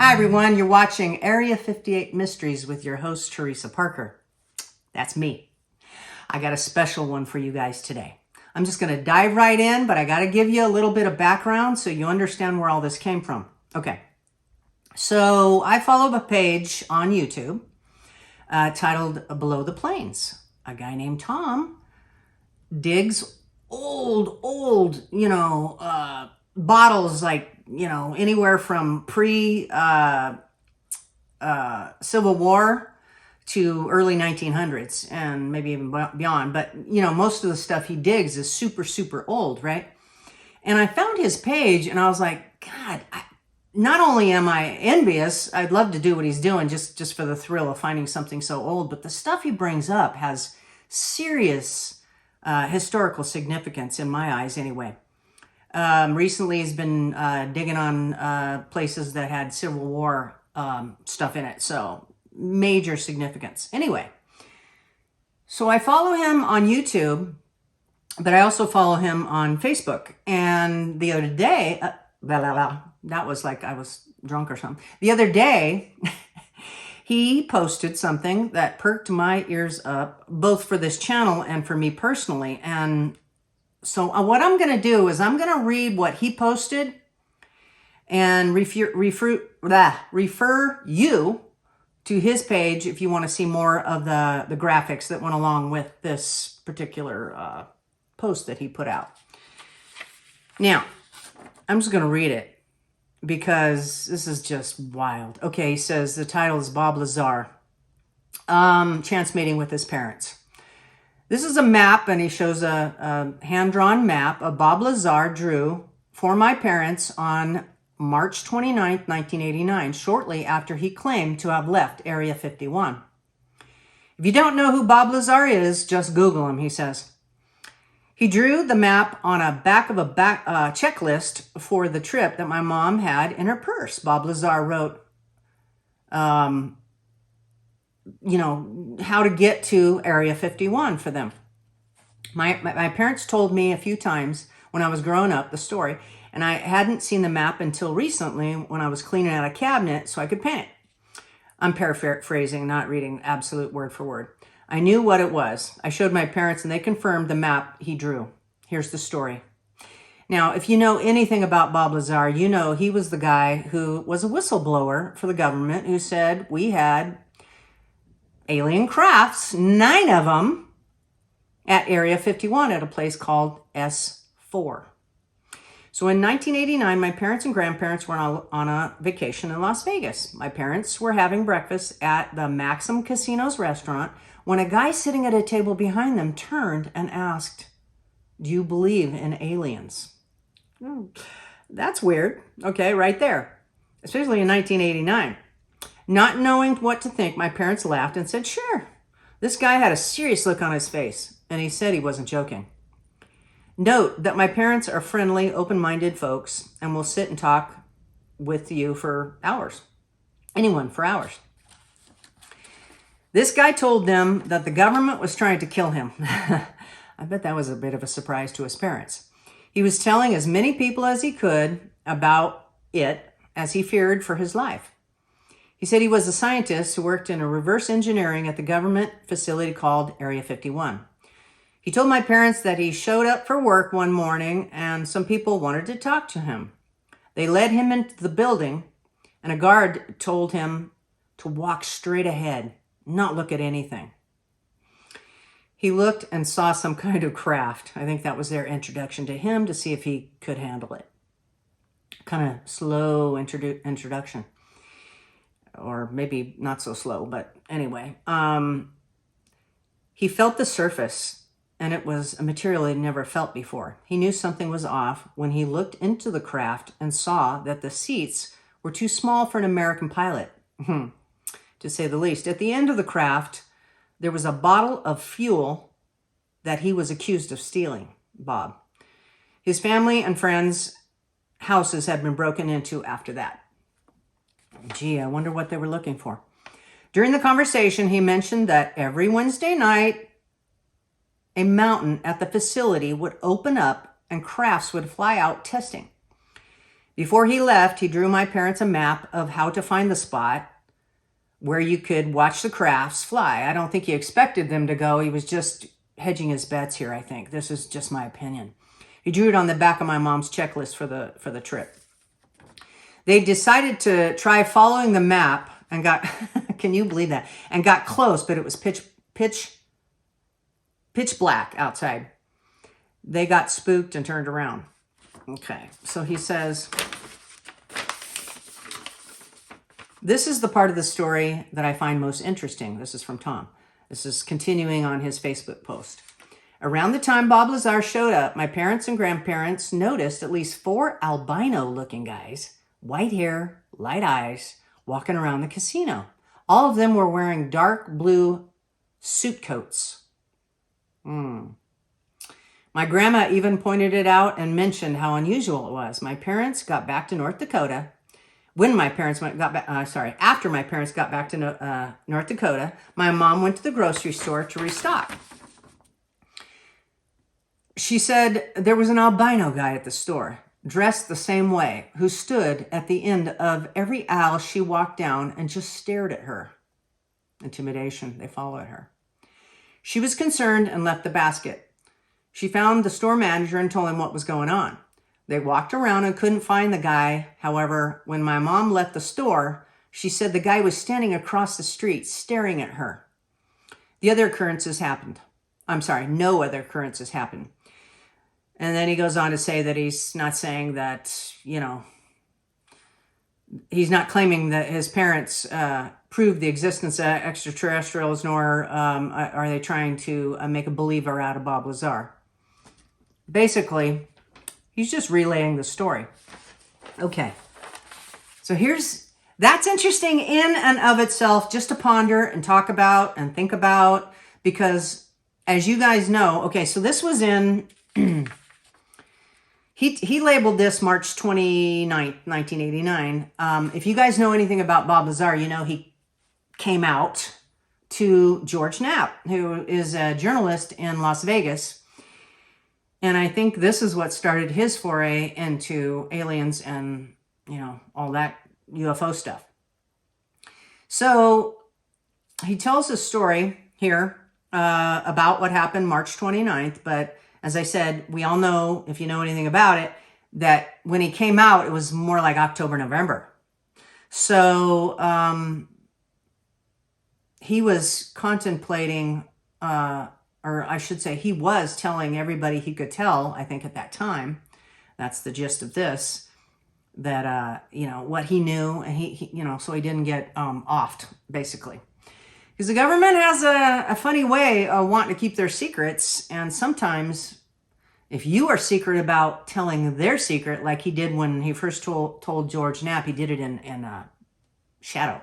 Hi, everyone. You're watching Area 58 Mysteries with your host, Teresa Parker. That's me. I got a special one for you guys today. I'm just going to dive right in, but I got to give you a little bit of background so you understand where all this came from. Okay. So I follow a page on YouTube titled Below the Plains. A guy named Tom digs old, bottles like, anywhere from Civil War to early 1900s and maybe even beyond. But, most of the stuff he digs is super, super old, right? And I found his page and I was like, God, not only am I envious, I'd love to do what he's doing just for the thrill of finding something so old, but the stuff he brings up has serious historical significance in my eyes anyway. Recently he's been digging on places that had Civil War stuff in it, so major significance. Anyway, so I follow him on YouTube, but I also follow him on Facebook. And the other day, that was like I was drunk or something. The other day, he posted something that perked my ears up, both for this channel and for me personally. And so what I'm going to do is I'm going to read what he posted and refer you to his page if you want to see more of the graphics that went along with this particular post that he put out. Now, I'm just going to read it because this is just wild. Okay, he says the title is Bob Lazar, chance meeting with his parents. This is a map, and he shows a hand-drawn map of Bob Lazar drew for my parents on March 29th, 1989, shortly after he claimed to have left Area 51. If you don't know who Bob Lazar is, just Google him, he says. He drew the map on a back of a checklist for the trip that my mom had in her purse. Bob Lazar wrote, how to get to Area 51 for them. My parents told me a few times when I was growing up the story, and I hadn't seen the map until recently when I was cleaning out a cabinet so I could paint it. I'm paraphrasing, not reading absolute word for word. I knew what it was. I showed my parents and they confirmed the map he drew. Here's the story. Now, if you know anything about Bob Lazar, you know he was the guy who was a whistleblower for the government who said we had alien crafts, 9 of them, at Area 51 at a place called S4. So in 1989, my parents and grandparents were on a vacation in Las Vegas. My parents were having breakfast at the Maxim Casino's restaurant when a guy sitting at a table behind them turned and asked, "Do you believe in aliens?" That's weird. Okay, right there. Especially in 1989. Not knowing what to think, my parents laughed and said, "Sure." This guy had a serious look on his face, and he said he wasn't joking. Note that my parents are friendly, open-minded folks and will sit and talk with you for hours. Anyone for hours. This guy told them that the government was trying to kill him. I bet that was a bit of a surprise to his parents. He was telling as many people as he could about it as he feared for his life. He said he was a scientist who worked in a reverse engineering at the government facility called Area 51. He told my parents that he showed up for work one morning and some people wanted to talk to him. They led him into the building and a guard told him to walk straight ahead, not look at anything. He looked and saw some kind of craft. I think that was their introduction to him to see if he could handle it. Kind of slow introduction. Or maybe not so slow, but anyway. He felt the surface, and it was a material he'd never felt before. He knew something was off when he looked into the craft and saw that the seats were too small for an American pilot, to say the least. At the end of the craft, there was a bottle of fuel that he was accused of stealing, Bob. His family and friends' houses had been broken into after that. Gee, I wonder what they were looking for. During the conversation, he mentioned that every Wednesday night, a mountain at the facility would open up and crafts would fly out testing. Before he left, he drew my parents a map of how to find the spot where you could watch the crafts fly. I don't think he expected them to go. He was just hedging his bets here, I think. This is just my opinion. He drew it on the back of my mom's checklist for the trip. They decided to try following the map and got, can you believe that? And got close, but it was pitch black outside. They got spooked and turned around. Okay, so he says, this is the part of the story that I find most interesting. This is from Tom. This is continuing on his Facebook post. Around the time Bob Lazar showed up, my parents and grandparents noticed at least 4 albino-looking guys, white hair, light eyes, walking around the casino. All of them were wearing dark blue suit coats. My grandma even pointed it out and mentioned how unusual it was. My parents got back to North Dakota. After my parents got back to North Dakota, my mom went to the grocery store to restock. She said there was an albino guy at the store, dressed the same way, who stood at the end of every aisle she walked down and just stared at her. Intimidation, they followed her. She was concerned and left the basket. She found the store manager and told him what was going on. They walked around and couldn't find the guy. However, when my mom left the store, she said the guy was standing across the street staring at her. No other occurrences happened. And then he goes on to say that he's not saying that, he's not claiming that his parents proved the existence of extraterrestrials, nor are they trying to make a believer out of Bob Lazar. Basically, he's just relaying the story. Okay. So that's interesting in and of itself, just to ponder and talk about and think about, because as you guys know, okay, so this was in, he labeled this March 29th, 1989. If you guys know anything about Bob Lazar, you know he came out to George Knapp, who is a journalist in Las Vegas. And I think this is what started his foray into aliens and, all that UFO stuff. So he tells a story here about what happened March 29th. But as I said, we all know, if you know anything about it, that when he came out, it was more like October, November. So he was contemplating, or I should say, he was telling everybody he could tell, I think at that time, that's the gist of this, that, what he knew, and he so he didn't get offed, basically. Because the government has a funny way of wanting to keep their secrets, and sometimes if you are secret about telling their secret, like he did when he first told George Knapp, he did it in shadow.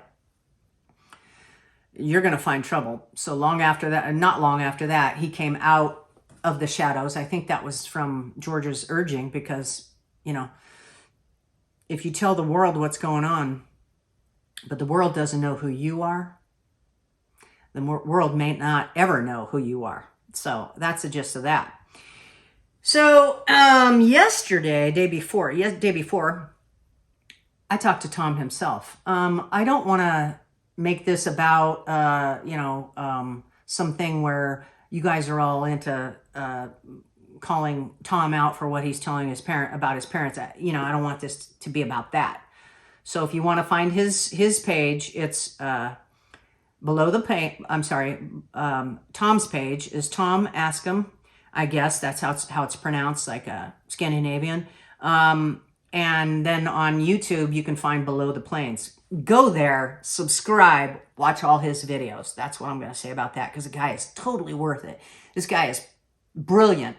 You're going to find trouble. So not long after that, he came out of the shadows. I think that was from George's urging, because, if you tell the world what's going on, but the world doesn't know who you are, the world may not ever know who you are. So that's the gist of that. So day before, I talked to Tom himself. I don't want to make this about, something where you guys are all into calling Tom out for what he's telling his parents. I don't want this to be about that. So if you want to find his page, it's below the page. I'm sorry, Tom's page is Tom Ask Him. I guess that's how it's pronounced, like a Scandinavian. And then on YouTube, you can find Below the Plains. Go there, subscribe, watch all his videos. That's what I'm going to say about that, because the guy is totally worth it. This guy is brilliant.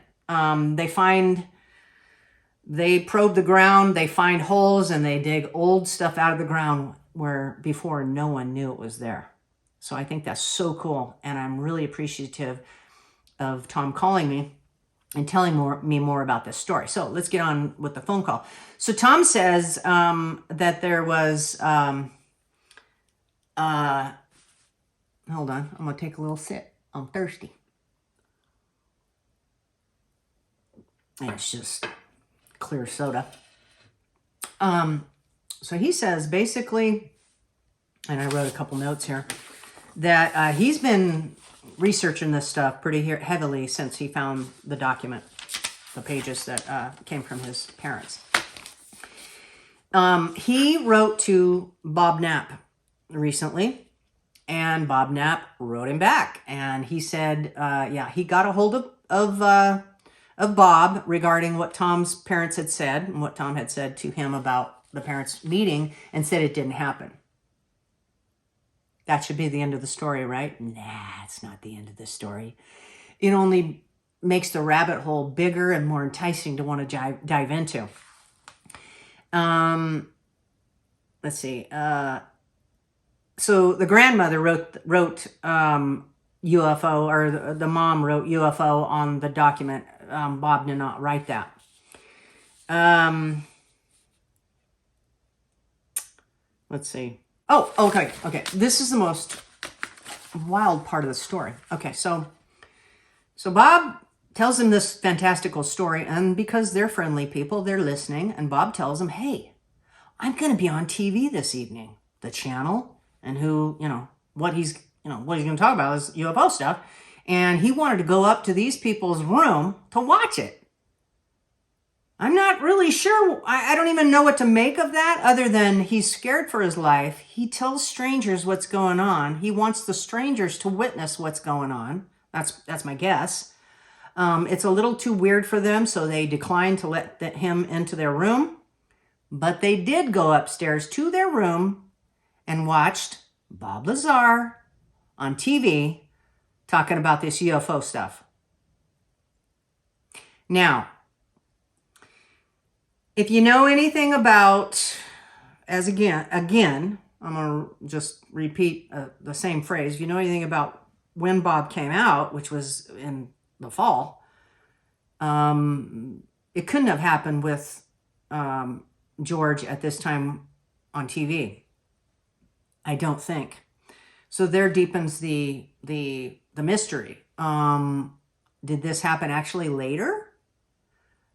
They probe the ground, they find holes, and they dig old stuff out of the ground where before no one knew it was there. So I think that's so cool, and I'm really appreciative of Tom calling me and telling me more about this story. So let's get on with the phone call. So Tom says that there was, hold on, I'm going to take a little sip. I'm thirsty. And it's just clear soda. So he says basically, and I wrote a couple notes here, that he's been researching this stuff pretty heavily since he found the document, the pages that came from his parents. He wrote to Bob Knapp recently, and Bob Knapp wrote him back, and he said, yeah, he got a hold of Bob regarding what Tom's parents had said and what Tom had said to him about the parents' meeting, and said it didn't happen. That should be the end of the story, right? Nah, it's not the end of the story. It only makes the rabbit hole bigger and more enticing to want to dive into. Let's see. So the grandmother wrote UFO, or the mom wrote UFO on the document. Bob did not write that. Let's see. Oh, okay. This is the most wild part of the story. Okay, so Bob tells him this fantastical story, and because they're friendly people, they're listening, and Bob tells him, hey, I'm going to be on TV this evening. The channel, and what he's going to talk about is UFO stuff, and he wanted to go up to these people's room to watch it. I'm not really sure. I don't even know what to make of that, other than he's scared for his life. He tells strangers what's going on. He wants the strangers to witness what's going on. That's my guess. It's a little too weird for them, so they declined to let him into their room. But they did go upstairs to their room and watched Bob Lazar on TV talking about this UFO stuff. Now, if you know anything about, again, I'm going to just repeat the same phrase. If you know anything about when Bob came out, which was in the fall, it couldn't have happened with George at this time on TV. I don't think. So there deepens the mystery. Did this happen actually later?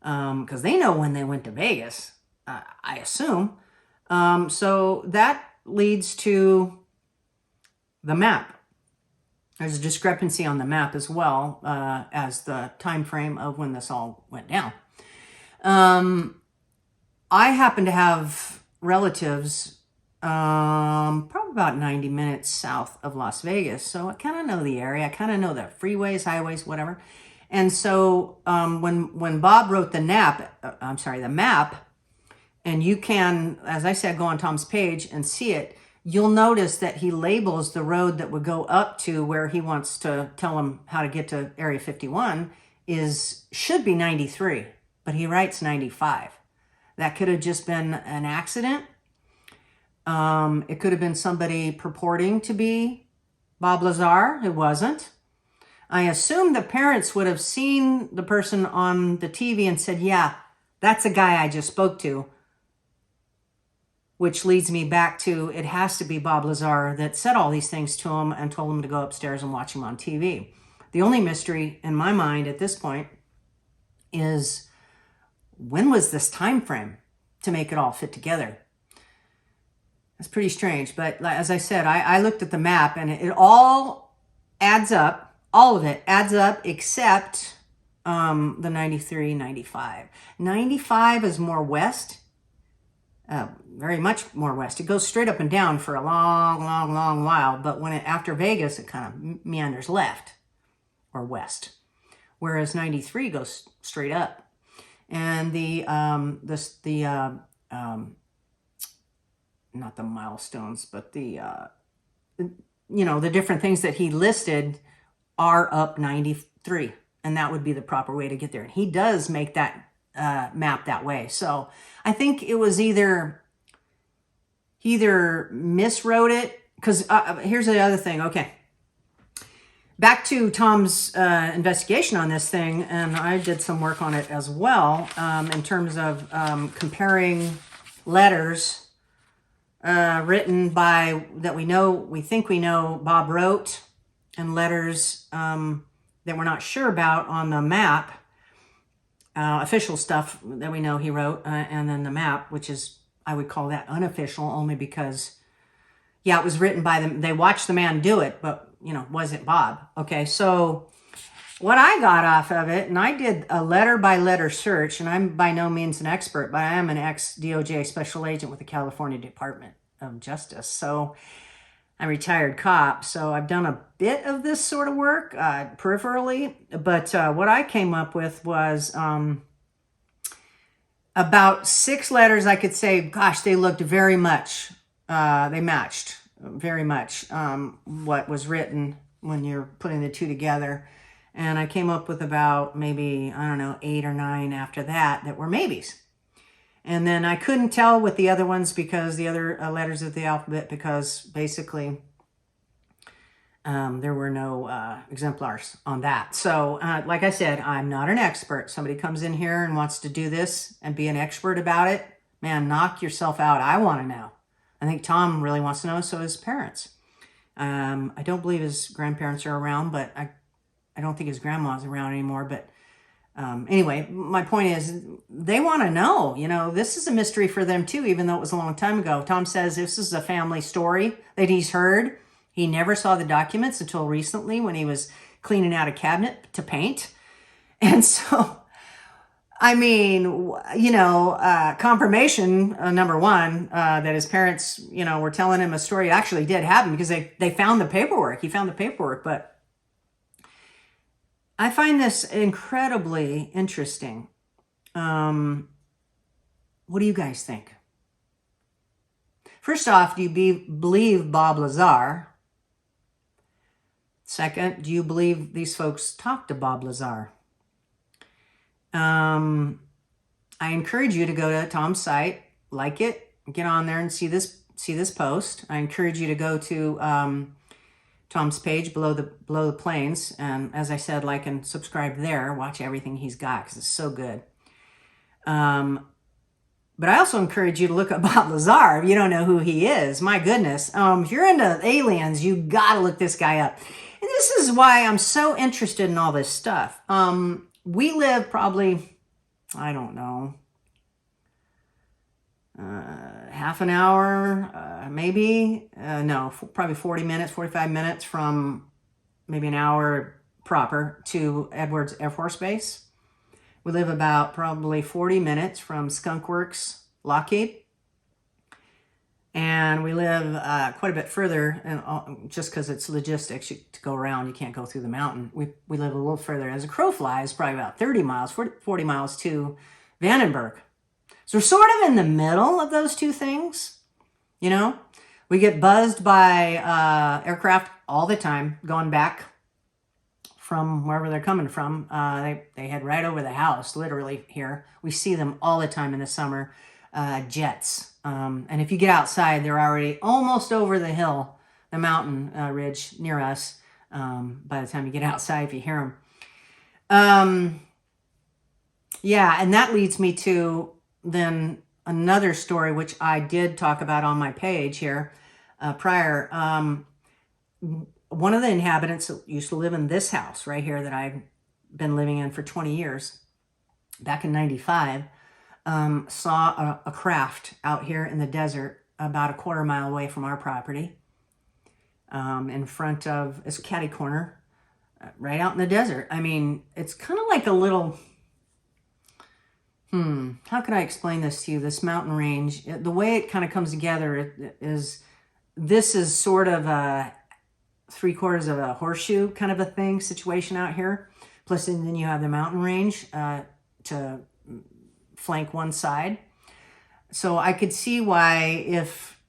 Because they know when they went to Vegas, I assume. So that leads to the map. There's a discrepancy on the map as well as the time frame of when this all went down. I happen to have relatives probably about 90 minutes south of Las Vegas, so I kind of know the area. I kind of know the freeways, highways, whatever. And so when Bob wrote the map, and you can, as I said, go on Tom's page and see it, you'll notice that he labels the road that would go up to where he wants to tell him how to get to Area 51 should be 93, but he writes 95. That could have just been an accident. It could have been somebody purporting to be Bob Lazar. It wasn't. I assume the parents would have seen the person on the TV and said, yeah, that's a guy I just spoke to. Which leads me back to, it has to be Bob Lazar that said all these things to him and told him to go upstairs and watch him on TV. The only mystery in my mind at this point is, when was this time frame to make it all fit together? That's pretty strange. But as I said, I looked at the map, and it all adds up. All of it adds up except the 93, 95. 95 is more west, very much more west. It goes straight up and down for a long while, but after Vegas, it kind of meanders left or west, whereas 93 goes straight up. And not the milestones, but the different things that he listed are up 93, and that would be the proper way to get there. And he does make that map that way. So I think it was either miswrote it, because here's the other thing. Okay, back to Tom's investigation on this thing, and I did some work on it as well, in terms of comparing letters written by, that we think we know Bob wrote, and letters that we're not sure about on the map, official stuff that we know he wrote, and then the map, which is I would call that unofficial only because, yeah, it was written by them. They watched the man do it, but, you know, wasn't Bob. Okay, so what I got off of it, and I did a letter by letter search, and I'm by no means an expert, but I am an ex-DOJ special agent with the California Department of Justice. So I'm a retired cop, so I've done a bit of this sort of work peripherally, but what I came up with was about 6 letters. I could say, gosh, they looked very much, they matched very much what was written when you're putting the two together. And I came up with about maybe, I don't know, 8 or 9 after that were maybes. And then I couldn't tell with the other ones because the other letters of the alphabet, because basically there were no exemplars on that. So like I said, I'm not an expert. Somebody comes in here and wants to do this and be an expert about it. Man, knock yourself out. I want to know. I think Tom really wants to know, so his parents. I don't believe his grandparents are around, but I don't think his grandma's around anymore. But anyway, my point is they want to know. You know, this is a mystery for them too, even though it was a long time ago. Tom says this is a family story that he's heard. He never saw the documents until recently when he was cleaning out a cabinet to paint. And so, I mean, you know, confirmation, number one, that his parents, you know, were telling him a story. It actually did happen because they found the paperwork. He found the paperwork. But I find this incredibly interesting. What do you guys think? First off, do you believe Bob Lazar? Second, do you believe these folks talked to Bob Lazar? I encourage you to go to Tom's site, like it, get on there and see this post. I encourage you to go to Tom's page, below the plains, and as I said, like and subscribe there. Watch everything he's got because it's so good. But I also encourage you to look up Bob Lazar if you don't know who he is. My goodness, if you're into aliens, you gotta look this guy up. And this is why I'm so interested in all this stuff. We live probably, I don't know, half an hour, maybe, no, probably 40 minutes, 45 minutes from maybe an hour proper to Edwards Air Force Base. We live about probably 40 minutes from Skunk Works, Lockheed. And we live quite a bit further, and just because it's logistics, to go around, you can't go through the mountain. We live a little further. As a crow flies, probably about 30 miles, 40 miles to Vandenberg. So we're sort of in the middle of those two things, you know? We get buzzed by aircraft all the time, going back from wherever they're coming from. They head right over the house, literally here. We see them all the time in the summer, jets. And if you get outside, they're already almost over the hill, the mountain ridge near us. By the time you get outside, if you hear them. Yeah, and that leads me to then another story, which I did talk about on my page here prior. One of the inhabitants that used to live in this house right here that I've been living in for 20 years, back in 95, saw a craft out here in the desert about a quarter mile away from our property, in front of, it's catty corner, right out in the desert. I mean, it's kind of like a little, how can I explain this to you? This mountain range, the way it kind of comes together is, this is sort of a 3/4 of a horseshoe kind of a thing, situation out here. Plus, and then you have the mountain range to flank one side. So I could see why if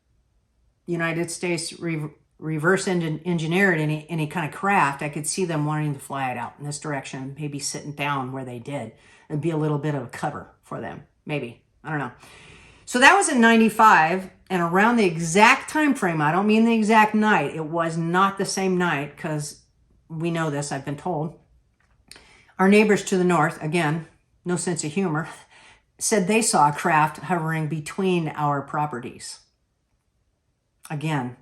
United States reverse engineered any kind of craft, I could see them wanting to fly it out in this direction, maybe sitting down where they did. It'd be a little bit of a cover for them, maybe. I don't know. So that was in 95, and around the exact time frame, I don't mean the exact night, it was not the same night, because we know this, I've been told. Our neighbors to the north, again, no sense of humor, said they saw a craft hovering between our properties. Again,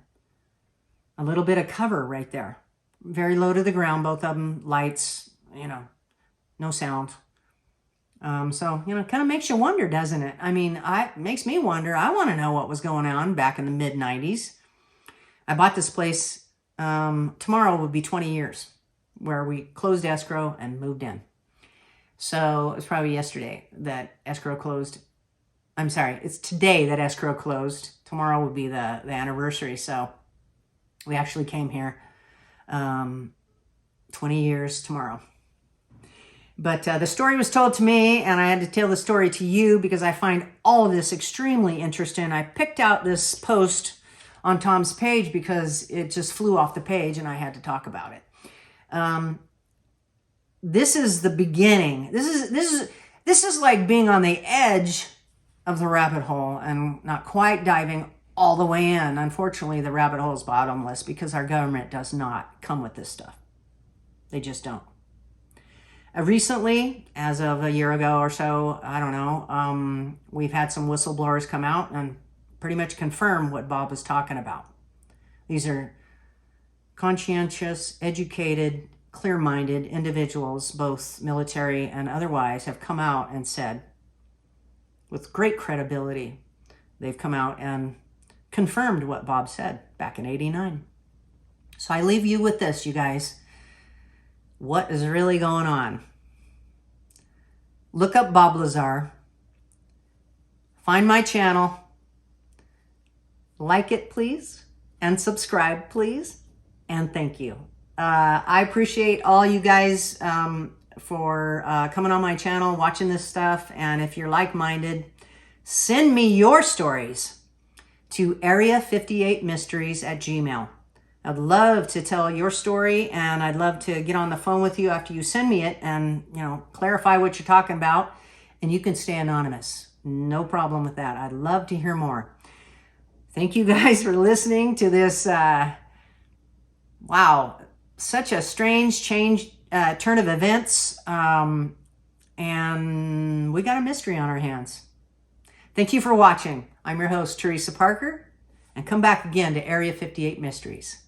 a little bit of cover right there. Very low to the ground, both of them, lights, you know, no sound. So, you know, it kind of makes you wonder, doesn't it? I mean, it makes me wonder. I want to know what was going on back in the mid-90s. I bought this place. Tomorrow would be 20 years where we closed escrow and moved in. So it was probably yesterday that escrow closed. I'm sorry, it's today that escrow closed. Tomorrow would be the anniversary. So we actually came here 20 years tomorrow. But the story was told to me, and I had to tell the story to you because I find all of this extremely interesting. I picked out this post on Tom's page because it just flew off the page, and I had to talk about it. This is the beginning. This is like being on the edge of the rabbit hole and not quite diving all the way in. Unfortunately, the rabbit hole is bottomless because our government does not come with this stuff. They just don't. Recently, as of a year ago or so, I don't know, we've had some whistleblowers come out and pretty much confirm what Bob was talking about. These are conscientious, educated, clear-minded individuals, both military and otherwise, have come out and said, with great credibility, they've come out and confirmed what Bob said back in '89. So I leave you with this, you guys. What is really going on? Look up Bob Lazar. Find my channel. Like it, please. And subscribe, please. And thank you. I appreciate all you guys for coming on my channel, watching this stuff. And if you're like-minded, send me your stories to area58mysteries@gmail.com. I'd love to tell your story, and I'd love to get on the phone with you after you send me it and, you know, clarify what you're talking about. And you can stay anonymous. No problem with that. I'd love to hear more. Thank you guys for listening to this. Wow, such a strange turn of events. And we got a mystery on our hands. Thank you for watching. I'm your host, Teresa Parker, and come back again to Area 58 Mysteries.